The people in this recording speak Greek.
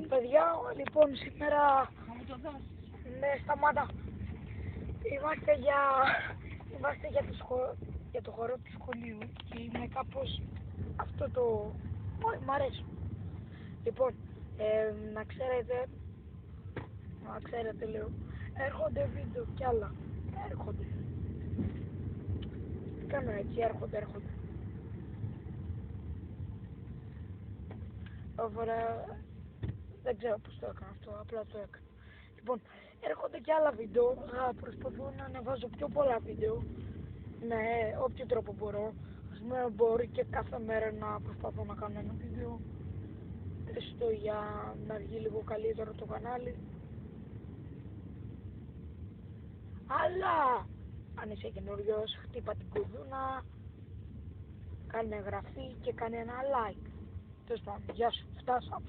παιδιά, λοιπόν σήμερα ναι, σταμάτα. Είμαστε για το χώρο του σχολείου και είναι κάπως αυτό το... μ' αρέσει. Λοιπόν, να ξέρετε λέω, έρχονται βίντεο κι άλλα, έρχονται. Τι κάνω έτσι, έρχονται. Όβορα, δεν ξέρω πώς το έκανα αυτό, απλά το έκανα. Λοιπόν, έρχονται και άλλα βίντεο, θα προσπαθώ να ανεβάζω πιο πολλά βίντεο, με όποιο τρόπο μπορώ. Ας πούμε, μπορεί και κάθε μέρα να προσπαθώ να κάνω ένα βίντεο, έστω για να βγει λίγο καλύτερο το κανάλι. Αλλά, αν είσαι καινούριος, χτύπα την κουδούνα, κάνε εγγραφή και κάνε ένα like. Τέλος πάντων, γεια σου, φτάσαμε.